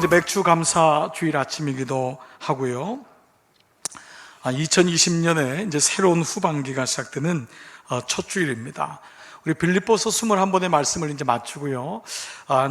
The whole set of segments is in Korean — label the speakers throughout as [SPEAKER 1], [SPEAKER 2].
[SPEAKER 1] 이제 맥주 감사 주일 아침이기도 하고요. 2020년에 이제 새로운 후반기가 시작되는 첫 주일입니다. 우리 빌립보서 21번의 말씀을 이제 마치고요.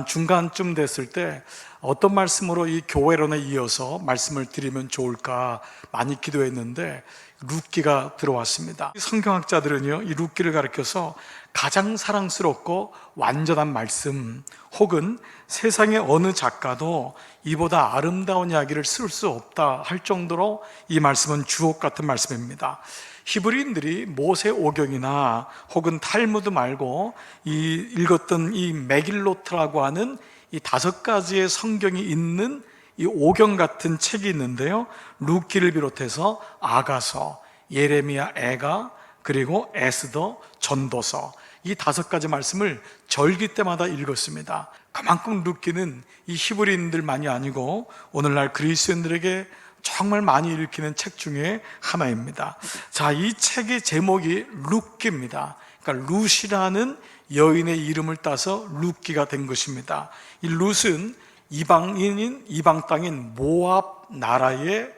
[SPEAKER 1] 중간쯤 됐을 때 어떤 말씀으로 이 교회론에 이어서 말씀을 드리면 좋을까 많이 기도했는데 룻기가 들어왔습니다. 성경학자들은요, 이 룻기를 가리켜서 가장 사랑스럽고 완전한 말씀, 혹은 세상의 어느 작가도 이보다 아름다운 이야기를 쓸 수 없다 할 정도로 이 말씀은 주옥 같은 말씀입니다. 히브리인들이 모세 오경이나 혹은 탈무드 말고 읽었던 이 메길로트라고 하는 이 5가지의 성경이 있는 이 오경 같은 책이 있는데요, 룻기를 비롯해서 아가서, 예레미야, 애가, 그리고 에스더, 전도서, 이 5가지 말씀을 절기 때마다 읽었습니다. 그만큼 룻기는 이 히브리인들만이 아니고 오늘날 그리스도인들에게 정말 많이 읽히는 책 중에 하나입니다. 자, 이 책의 제목이 룻기입니다. 그러니까 룻이라는 여인의 이름을 따서 룻기가 된 것입니다. 이 룻은 이방 땅인 모압 나라의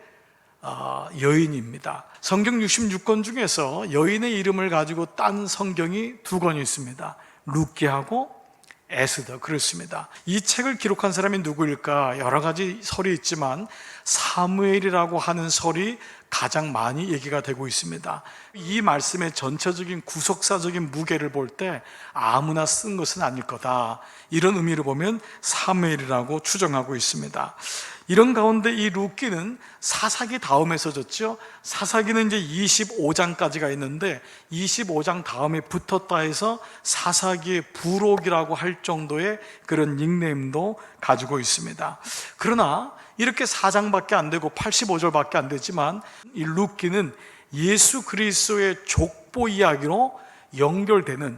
[SPEAKER 1] 여인입니다. 성경 66권 중에서 여인의 이름을 가지고 딴 성경이 2권이 있습니다. 룻기하고 에스더, 그렇습니다. 이 책을 기록한 사람이 누구일까? 여러 가지 설이 있지만 사무엘이라고 하는 설이 가장 많이 얘기가 되고 있습니다. 이 말씀의 전체적인 구속사적인 무게를 볼 때 아무나 쓴 것은 아닐 거다, 이런 의미를 보면 사무엘이라고 추정하고 있습니다. 이런 가운데 이 룻기는 사사기 다음에 써졌죠. 사사기는 이제 25장까지가 있는데 25장 다음에 붙었다 해서 사사기의 부록이라고 할 정도의 그런 닉네임도 가지고 있습니다. 그러나 이렇게 4장밖에 안 되고 85절밖에 안 되지만 이 룻기는 예수 그리스도의 족보 이야기로 연결되는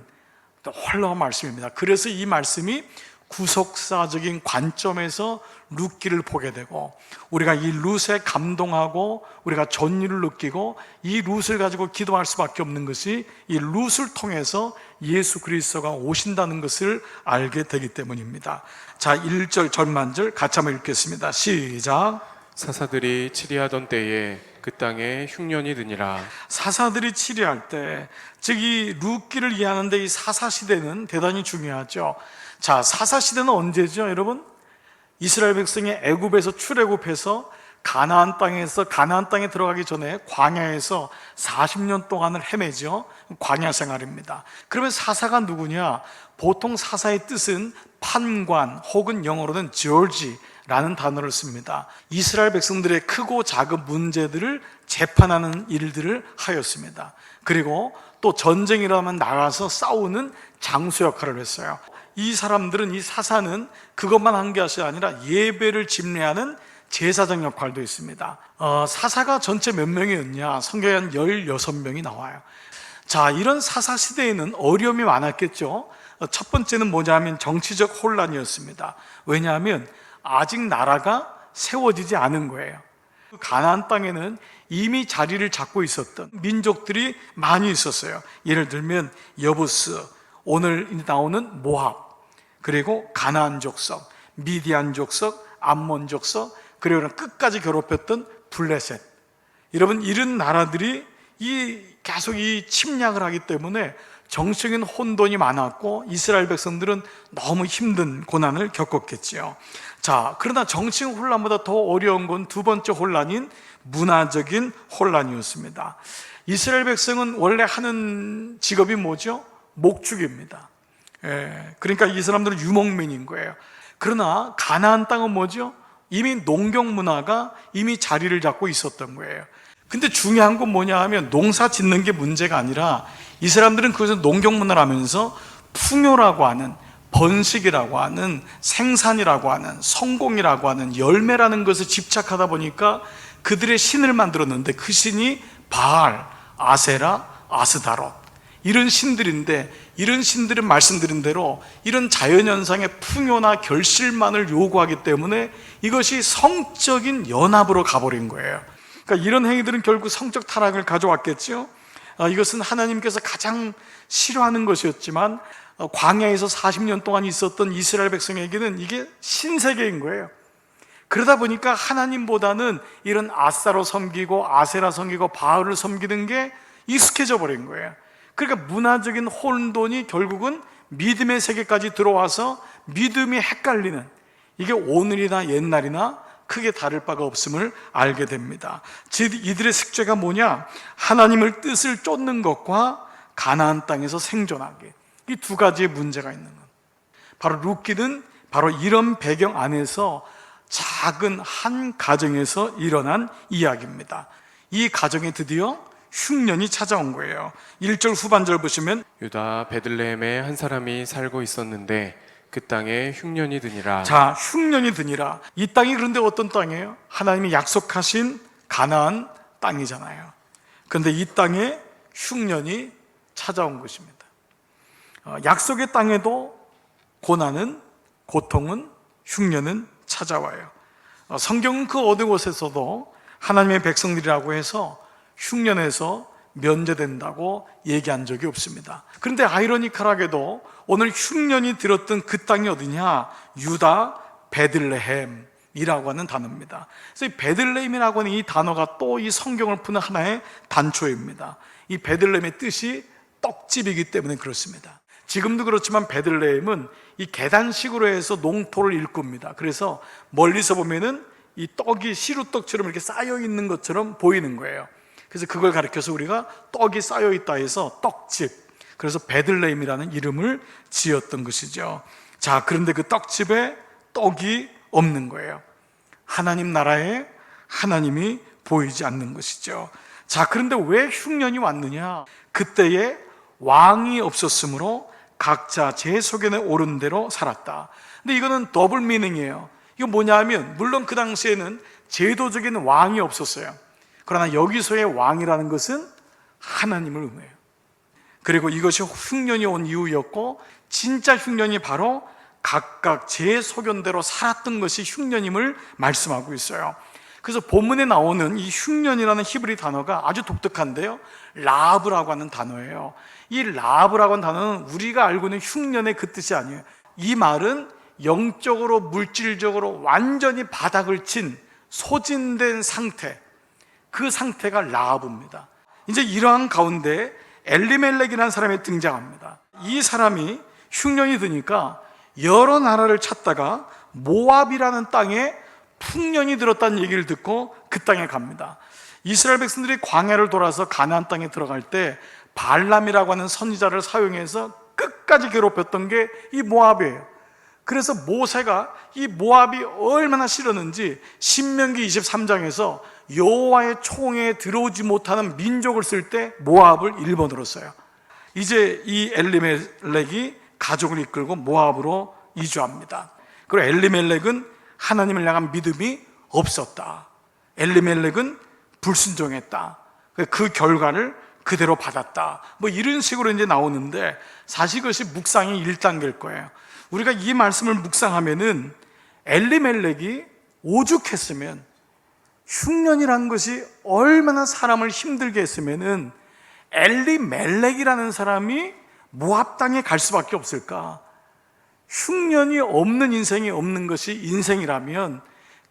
[SPEAKER 1] 홀라한 말씀입니다. 그래서 이 말씀이 구속사적인 관점에서 룻기를 보게 되고, 우리가 이 룻에 감동하고 우리가 전율을 느끼고 이 룻을 가지고 기도할 수밖에 없는 것이 이 룻을 통해서 예수 그리스도가 오신다는 것을 알게 되기 때문입니다. 자, 1절 전반절 같이 한번 읽겠습니다. 시작.
[SPEAKER 2] 사사들이 치리하던 때에 그 땅에 흉년이 드니라.
[SPEAKER 1] 사사들이 치리할 때, 즉 이 룻기를 이해하는데 이 사사시대는 대단히 중요하죠. 자, 사사시대는 언제죠, 여러분? 이스라엘 백성이 애굽에서 출애굽해서 가나안 땅에 들어가기 전에 광야에서 40년 동안을 헤매죠. 광야 생활입니다. 그러면 사사가 누구냐? 보통 사사의 뜻은 판관, 혹은 영어로는 judge라는 단어를 씁니다. 이스라엘 백성들의 크고 작은 문제들을 재판하는 일들을 하였습니다. 그리고 또 전쟁이라면 나가서 싸우는 장수 역할을 했어요. 이 사람들은, 이 사사는 그것만 한 것이 아니라 예배를 집례하는 제사장 역할도 있습니다. 사사가 전체 몇 명이었냐? 성경에 한 16명이 나와요. 자, 이런 사사 시대에는 어려움이 많았겠죠. 첫 번째는 뭐냐면 정치적 혼란이었습니다. 왜냐하면 아직 나라가 세워지지 않은 거예요. 가나안 땅에는 이미 자리를 잡고 있었던 민족들이 많이 있었어요. 예를 들면 여부스, 오늘 나오는 모압, 그리고 가나안 족속, 미디안 족속, 암몬 족속, 그리고 끝까지 괴롭혔던 블레셋. 여러분, 이런 나라들이 계속 이 침략을 하기 때문에 정치적인 혼돈이 많았고 이스라엘 백성들은 너무 힘든 고난을 겪었겠지요. 자, 그러나 정치적 혼란보다 더 어려운 건 두 번째 혼란인 문화적인 혼란이었습니다. 이스라엘 백성은 원래 하는 직업이 뭐죠? 목축입니다. 그러니까 이 사람들은 유목민인 거예요. 그러나 가나안 땅은 뭐죠? 이미 농경 문화가 이미 자리를 잡고 있었던 거예요. 근데 중요한 건 뭐냐 하면 농사 짓는 게 문제가 아니라 이 사람들은 그것을 농경 문화를 하면서 풍요라고 하는, 번식이라고 하는, 생산이라고 하는, 성공이라고 하는, 열매라는 것에 집착하다 보니까 그들의 신을 만들었는데 그 신이 바알, 아세라, 아스다롯, 이런 신들인데, 이런 신들은 말씀드린 대로 이런 자연현상의 풍요나 결실만을 요구하기 때문에 이것이 성적인 연합으로 가버린 거예요. 그러니까 이런 행위들은 결국 성적 타락을 가져왔겠죠. 이것은 하나님께서 가장 싫어하는 것이었지만 광야에서 40년 동안 있었던 이스라엘 백성에게는 이게 신세계인 거예요. 그러다 보니까 하나님보다는 이런 아싸로 섬기고 아세라 섬기고 바알을 섬기는 게 익숙해져 버린 거예요. 그러니까 문화적인 혼돈이 결국은 믿음의 세계까지 들어와서 믿음이 헷갈리는, 이게 오늘이나 옛날이나 크게 다를 바가 없음을 알게 됩니다. 즉 이들의 숙제가 뭐냐? 하나님을 뜻을 쫓는 것과 가나안 땅에서 생존하기, 이 두 가지의 문제가 있는 것. 바로 룻기는 바로 이런 배경 안에서 작은 한 가정에서 일어난 이야기입니다. 이 가정에 드디어 흉년이 찾아온 거예요. 1절 후반절 보시면
[SPEAKER 2] 유다 베들레헴에 한 사람이 살고 있었는데 그 땅에 흉년이 드니라.
[SPEAKER 1] 자, 흉년이 드니라. 이 땅이 그런데 어떤 땅이에요? 하나님이 약속하신 가나안 땅이잖아요. 그런데 이 땅에 흉년이 찾아온 것입니다. 약속의 땅에도 고난은, 고통은, 흉년은 찾아와요. 성경은 그 어느 곳에서도 하나님의 백성들이라고 해서 흉년에서 면제된다고 얘기한 적이 없습니다. 그런데 아이러니컬하게도 오늘 흉년이 들었던 그 땅이 어디냐? 유다 베들레헴이라고 하는 단어입니다. 그래서 이 베들레헴이라고 하는 이 단어가 또 이 성경을 푸는 하나의 단초입니다. 이 베들레헴의 뜻이 떡집이기 때문에 그렇습니다. 지금도 그렇지만 베들레헴은 이 계단식으로 해서 농토를 일굽니다. 그래서 멀리서 보면은 이 떡이 시루떡처럼 이렇게 쌓여 있는 것처럼 보이는 거예요. 그래서 그걸 가리켜서 우리가 떡이 쌓여 있다 해서 떡집, 그래서 베들레헴이라는 이름을 지었던 것이죠. 자, 그런데 그 떡집에 떡이 없는 거예요. 하나님 나라에 하나님이 보이지 않는 것이죠. 자, 그런데 왜 흉년이 왔느냐? 그때에 왕이 없었으므로 각자 제 소견에 오른 대로 살았다. 근데 이거는 더블 미닝이에요. 이거 뭐냐 하면, 물론 그 당시에는 제도적인 왕이 없었어요. 그러나 여기서의 왕이라는 것은 하나님을 의미해요. 그리고 이것이 흉년이 온 이유였고, 진짜 흉년이 바로 각각 제 소견대로 살았던 것이 흉년임을 말씀하고 있어요. 그래서 본문에 나오는 이 흉년이라는 히브리 단어가 아주 독특한데요, 라브라고 하는 단어예요. 이 라브라고 하는 단어는 우리가 알고 있는 흉년의 그 뜻이 아니에요. 이 말은 영적으로 물질적으로 완전히 바닥을 친 소진된 상태, 그 상태가 라합입니다. 이제 이러한 가운데 엘리멜렉이라는 사람이 등장합니다. 이 사람이 흉년이 드니까 여러 나라를 찾다가 모압이라는 땅에 풍년이 들었다는 얘기를 듣고 그 땅에 갑니다. 이스라엘 백성들이 광야를 돌아서 가나안 땅에 들어갈 때 발람이라고 하는 선지자를 사용해서 끝까지 괴롭혔던 게 이 모압이에요. 그래서 모세가 이 모압이 얼마나 싫었는지 신명기 23장에서 여호와의 총회에 들어오지 못하는 민족을 쓸 때 모압을 1번으로 써요. 이제 이 엘리멜렉이 가족을 이끌고 모압으로 이주합니다. 그리고 엘리멜렉은 하나님을 향한 믿음이 없었다. 엘리멜렉은 불순종했다. 그 결과를 그대로 받았다. 뭐 이런 식으로 이제 나오는데, 사실 그것이 묵상이 1단계일 거예요. 우리가 이 말씀을 묵상하면은 엘리멜렉이 오죽했으면, 흉년이라는 것이 얼마나 사람을 힘들게 했으면은 엘리멜렉이라는 사람이 모압 땅에 갈 수밖에 없을까? 흉년이 없는 인생이 없는 것이 인생이라면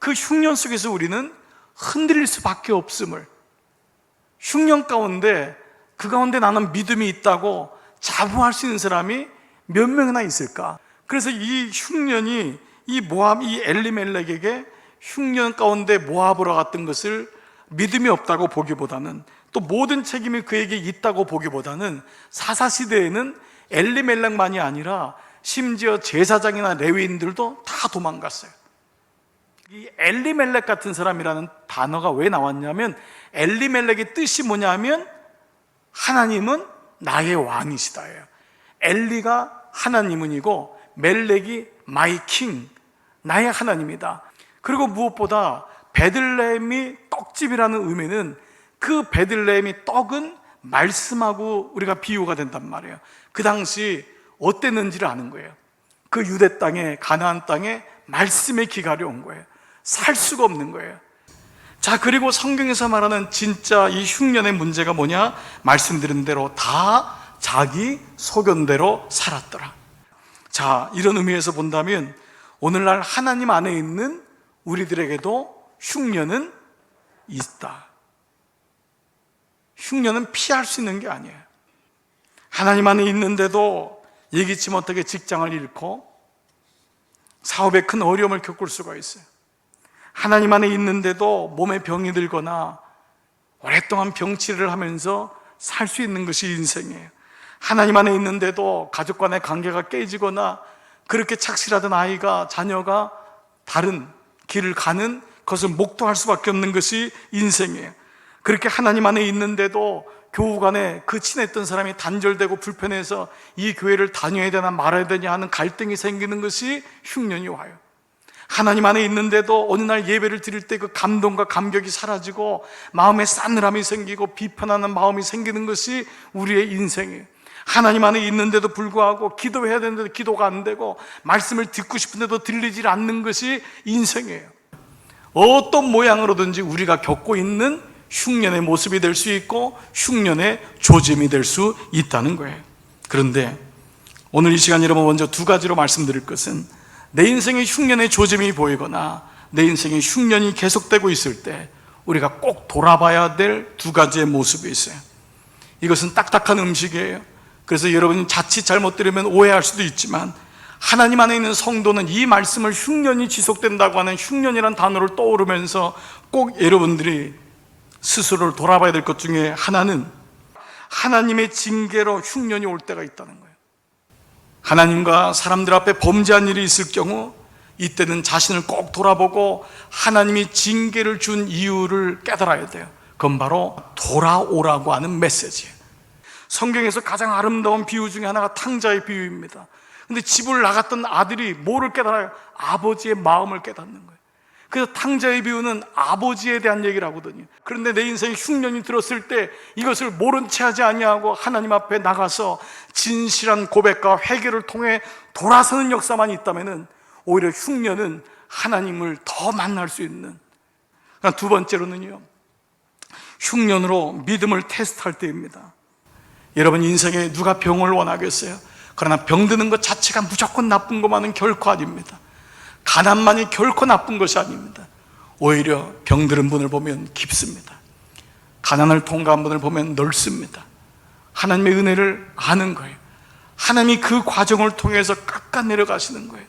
[SPEAKER 1] 그 흉년 속에서 우리는 흔들릴 수밖에 없음을, 흉년 가운데 그 가운데 나는 믿음이 있다고 자부할 수 있는 사람이 몇 명이나 있을까? 그래서 이 흉년이 이 모압, 이 엘리멜렉에게 흉년 가운데 모압으로 갔던 것을 믿음이 없다고 보기보다는, 또 모든 책임이 그에게 있다고 보기보다는, 사사시대에는 엘리멜렉만이 아니라 심지어 제사장이나 레위인들도 다 도망갔어요. 이 엘리멜렉 같은 사람이라는 단어가 왜 나왔냐면, 엘리멜렉의 뜻이 뭐냐면 하나님은 나의 왕이시다예요. 엘리가 하나님은이고 멜렉이 마이 킹, 나의 하나님이다. 그리고 무엇보다 베들레헴이 떡집이라는 의미는, 그 베들레헴이 떡은 말씀하고 우리가 비유가 된단 말이에요. 그 당시 어땠는지를 아는 거예요. 그 유대 땅에, 가나안 땅에 말씀의 기갈이 온 거예요. 살 수가 없는 거예요. 자, 그리고 성경에서 말하는 진짜 이 흉년의 문제가 뭐냐? 말씀드린 대로 다 자기 소견대로 살았더라. 자, 이런 의미에서 본다면 오늘날 하나님 안에 있는 우리들에게도 흉년은 있다. 흉년은 피할 수 있는 게 아니에요. 하나님 안에 있는데도 예기치 못하게 직장을 잃고 사업에 큰 어려움을 겪을 수가 있어요. 하나님 안에 있는데도 몸에 병이 들거나 오랫동안 병치레를 하면서 살 수 있는 것이 인생이에요. 하나님 안에 있는데도 가족 간의 관계가 깨지거나 그렇게 착실하던 아이가, 자녀가 다른 길을 가는 것을 목도할 수밖에 없는 것이 인생이에요. 그렇게 하나님 안에 있는데도 교우 간에 그 친했던 사람이 단절되고 불편해서 이 교회를 다녀야 되나 말아야 되냐 하는 갈등이 생기는 것이 흉년이 와요. 하나님 안에 있는데도 어느 날 예배를 드릴 때 그 감동과 감격이 사라지고 마음에 싸늘함이 생기고 비판하는 마음이 생기는 것이 우리의 인생이에요. 하나님 안에 있는데도 불구하고 기도해야 되는데도 기도가 안 되고 말씀을 듣고 싶은데도 들리질 않는 것이 인생이에요. 어떤 모양으로든지 우리가 겪고 있는 흉년의 모습이 될 수 있고 흉년의 조짐이 될 수 있다는 거예요. 그런데 오늘 이 시간 여러분 먼저 두 가지로 말씀드릴 것은 내 인생의 흉년의 조짐이 보이거나 내 인생의 흉년이 계속되고 있을 때 우리가 꼭 돌아봐야 될 두 가지의 모습이 있어요. 이것은 딱딱한 음식이에요. 그래서 여러분이 자칫 잘못 들으면 오해할 수도 있지만 하나님 안에 있는 성도는 이 말씀을 흉년이 지속된다고 하는 흉년이라는 단어를 떠오르면서 꼭 여러분들이 스스로를 돌아봐야 될 것 중에 하나는 하나님의 징계로 흉년이 올 때가 있다는 거예요. 하나님과 사람들 앞에 범죄한 일이 있을 경우 이때는 자신을 꼭 돌아보고 하나님이 징계를 준 이유를 깨달아야 돼요. 그건 바로 돌아오라고 하는 메시지예요. 성경에서 가장 아름다운 비유 중에 하나가 탕자의 비유입니다. 근데 집을 나갔던 아들이 뭐를 깨달아요? 아버지의 마음을 깨닫는 거예요. 그래서 탕자의 비유는 아버지에 대한 얘기를 하거든요. 그런데 내 인생에 흉년이 들었을 때 이것을 모른 채 하지 아니하고 하나님 앞에 나가서 진실한 고백과 회개를 통해 돌아서는 역사만 있다면 오히려 흉년은 하나님을 더 만날 수 있는. 두 번째로는요, 흉년으로 믿음을 테스트할 때입니다. 여러분 인생에 누가 병을 원하겠어요? 그러나 병드는 것 자체가 무조건 나쁜 것만은 결코 아닙니다. 가난만이 결코 나쁜 것이 아닙니다. 오히려 병들은 분을 보면 깊습니다. 가난을 통과한 분을 보면 넓습니다. 하나님의 은혜를 아는 거예요. 하나님이 그 과정을 통해서 깎아내려 가시는 거예요.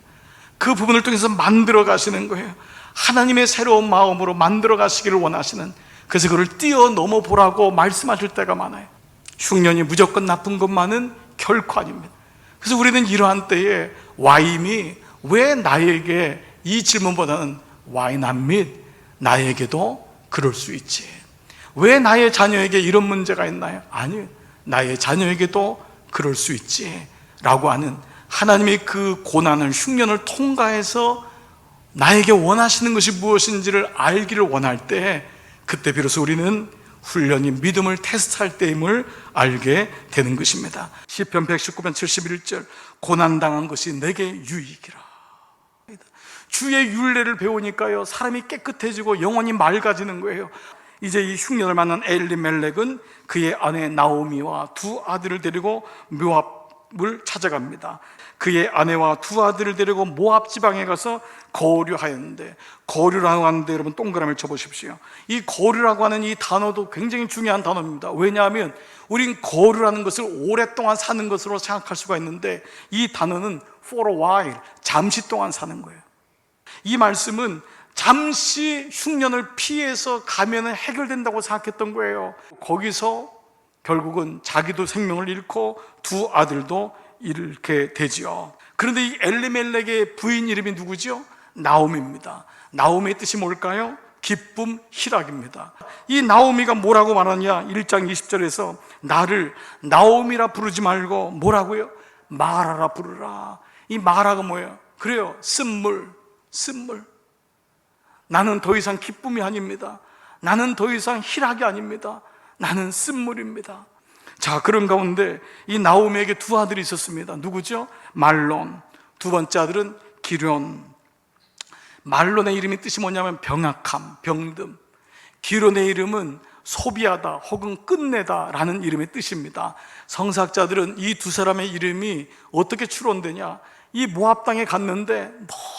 [SPEAKER 1] 그 부분을 통해서 만들어 가시는 거예요. 하나님의 새로운 마음으로 만들어 가시기를 원하시는, 그래서 그걸 뛰어넘어 보라고 말씀하실 때가 많아요. 흉년이 무조건 나쁜 것만은 결코 아닙니다. 그래서 우리는 이러한 때에 와임이 왜 나에게, 이 질문보다는 why not me? 나에게도 그럴 수 있지. 왜 나의 자녀에게 이런 문제가 있나요? 아니요, 나의 자녀에게도 그럴 수 있지 라고 하는 하나님의 그 고난을, 흉년을 통과해서 나에게 원하시는 것이 무엇인지를 알기를 원할 때, 그때 비로소 우리는 훈련이 믿음을 테스트할 때임을 알게 되는 것입니다. 시편 119편 71절, 고난당한 것이 내게 유익이라. 주의 율례를 배우니까요, 사람이 깨끗해지고 영혼이 맑아지는 거예요. 이제 이 흉년을 만난 엘리멜렉은 그의 아내 나오미와 두 아들을 데리고 모압을 찾아갑니다. 그의 아내와 두 아들을 데리고 모압 지방에 가서 거류하였는데, 거류라고 하는데 여러분 동그라미를 쳐보십시오. 이 거류라고 하는 이 단어도 굉장히 중요한 단어입니다. 왜냐하면 우린 거류라는 것을 오랫동안 사는 것으로 생각할 수가 있는데, 이 단어는 for a while, 잠시 동안 사는 거예요. 이 말씀은 잠시 흉년을 피해서 가면은 해결된다고 생각했던 거예요. 거기서 결국은 자기도 생명을 잃고 두 아들도 잃게 되지요. 그런데 이 엘리멜렉의 부인 이름이 누구죠? 나오미입니다. 나오미의 뜻이 뭘까요? 기쁨, 희락입니다. 이 나오미가 뭐라고 말하냐? 1장 20절에서 나를 나오미라 부르지 말고 뭐라고요? 마라라 부르라. 이 마라가 뭐예요? 그래요, 쓴물. 나는 더 이상 기쁨이 아닙니다. 나는 더 이상 희락이 아닙니다. 나는 쓴물입니다. 자, 그런 가운데 이 나오미에게 두 아들이 있었습니다. 누구죠? 말론. 두 번째 아들은 기럨. 말론의 이름이 뜻이 뭐냐면 병약함, 병듦. 기럨의 이름은 소비하다 혹은 끝내다 라는 이름의 뜻입니다. 성사학자들은 이 두 사람의 이름이 어떻게 추론되냐, 이 모압 땅에 갔는데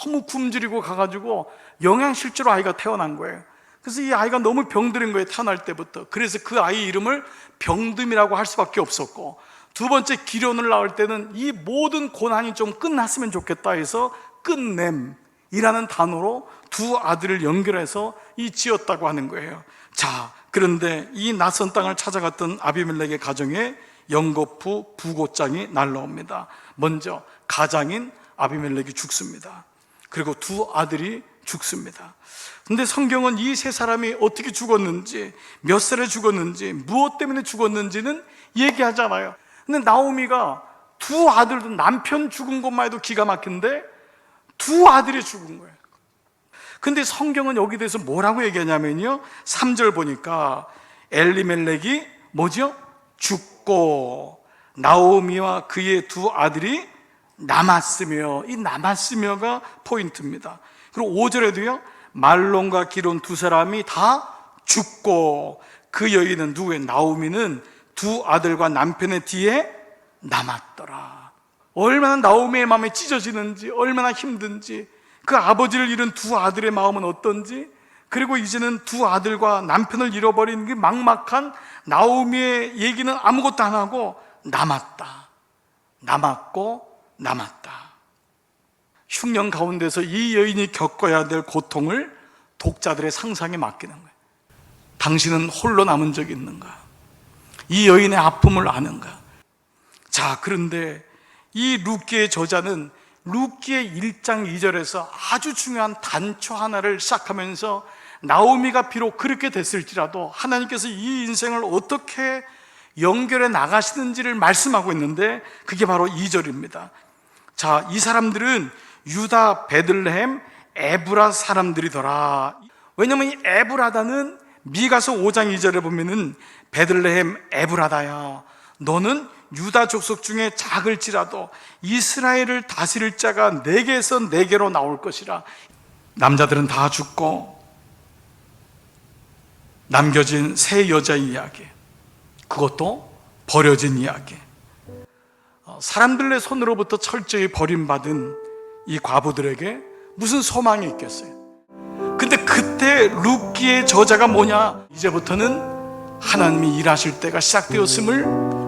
[SPEAKER 1] 너무 굶주리고 가가지고 영양실조로 아이가 태어난 거예요. 그래서 이 아이가 너무 병들은 거예요, 태어날 때부터. 그래서 그 아이 이름을 병듦이라고 할 수밖에 없었고, 두 번째 기련을 낳을 때는 이 모든 고난이 좀 끝났으면 좋겠다 해서 끝냄이라는 단어로 두 아들을 연결해서 이 지었다고 하는 거예요. 자, 그런데 이 낯선 땅을 찾아갔던 아비멜렉의 가정에 연거푸 부고장이 날라옵니다. 먼저 가장인 아비멜렉이 죽습니다. 그리고 두 아들이 죽습니다. 근데 성경은 이 세 사람이 어떻게 죽었는지, 몇 살에 죽었는지, 무엇 때문에 죽었는지는 얘기하잖아요. 근데 나오미가 두 아들도, 남편 죽은 것만 해도 기가 막힌데 두 아들이 죽은 거예요. 근데 성경은 여기 대해서 뭐라고 얘기하냐면요, 3절 보니까 엘리멜렉이 뭐죠? 죽고 나오미와 그의 두 아들이 남았으며, 이 남았으며가 포인트입니다. 그리고 5절에도요, 말론과 기론 두 사람이 다 죽고 그 여인은 누구예요? 나오미는 두 아들과 남편의 뒤에 남았더라. 얼마나 나오미의 마음이 찢어지는지, 얼마나 힘든지, 그 아버지를 잃은 두 아들의 마음은 어떤지, 그리고 이제는 두 아들과 남편을 잃어버린 그 막막한 나오미의 얘기는 아무것도 안 하고 남았다, 남았고 남았다. 흉년 가운데서 이 여인이 겪어야 될 고통을 독자들의 상상에 맡기는 거예요. 당신은 홀로 남은 적이 있는가? 이 여인의 아픔을 아는가? 자, 그런데 이 룻기의 저자는 룻기의 1장 2절에서 아주 중요한 단초 하나를 시작하면서 나오미가 비록 그렇게 됐을지라도 하나님께서 이 인생을 어떻게 연결해 나가시는지를 말씀하고 있는데, 그게 바로 2절입니다. 자, 이 사람들은 유다 베들레헴 에브라 사람들이더라. 왜냐면 이 에브라다는 미가서 5장 2절에 보면은 베들레헴 에브라다야, 너는 유다 족속 중에 작을지라도 이스라엘을 다스릴 자가 네게에서 네게로 나올 것이라. 남자들은 다 죽고 남겨진 세 여자 이야기, 그것도 버려진 이야기. 사람들의 손으로부터 철저히 버림받은 이 과부들에게 무슨 소망이 있겠어요? 근데 그때 룻기의 저자가 뭐냐? 이제부터는 하나님이 일하실 때가 시작되었음을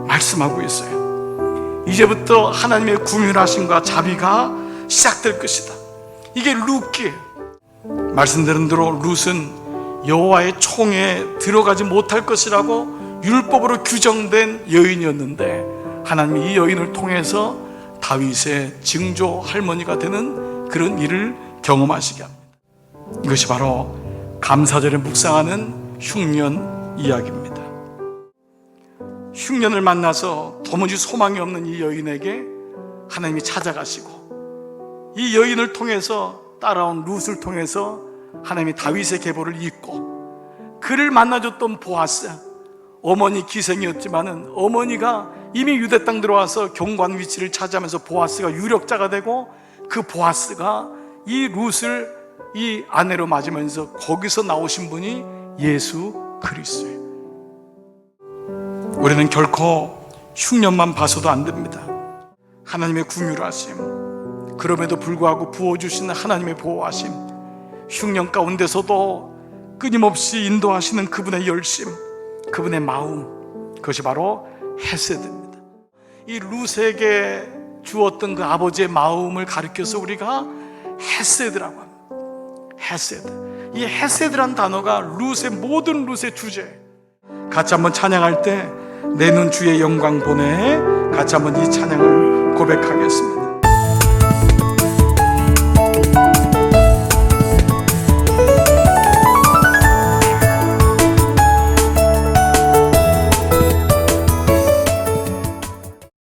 [SPEAKER 1] 말씀하고 있어요. 이제부터 하나님의 궁휼하심과 자비가 시작될 것이다. 이게 룻기예요. 말씀드린 대로 룻은 여호와의 총에 들어가지 못할 것이라고 율법으로 규정된 여인이었는데, 하나님이 이 여인을 통해서 다윗의 증조 할머니가 되는 그런 일을 경험하시게 합니다. 이것이 바로 감사절에 묵상하는 흉년 이야기입니다. 흉년을 만나서 도무지 소망이 없는 이 여인에게 하나님이 찾아가시고, 이 여인을 통해서, 따라온 룻을 통해서 하나님이 다윗의 계보를 잇고, 그를 만나줬던 보아스, 어머니 기생이었지만은 어머니가 이미 유대 땅 들어와서 경관 위치를 차지하면서 보아스가 유력자가 되고, 그 보아스가 이 룻을 이 아내로 맞으면서 거기서 나오신 분이 예수 그리스도예요. 우리는 결코 흉년만 봐서도 안 됩니다. 하나님의 궁휼하심, 그럼에도 불구하고 부어주시는 하나님의 보호하심, 흉년 가운데서도 끊임없이 인도하시는 그분의 열심, 그분의 마음, 그것이 바로 헤세드입니다. 이 룻에게 주었던 그 아버지의 마음을 가리켜서 우리가 헤세드라고 합니다. 헤세드. 이 헤세드란 단어가 룻의 모든 룻의 주제예요. 같이 한번 찬양할 때 내 눈 주의 영광 보내, 같이 한번 이 찬양을 고백하겠습니다.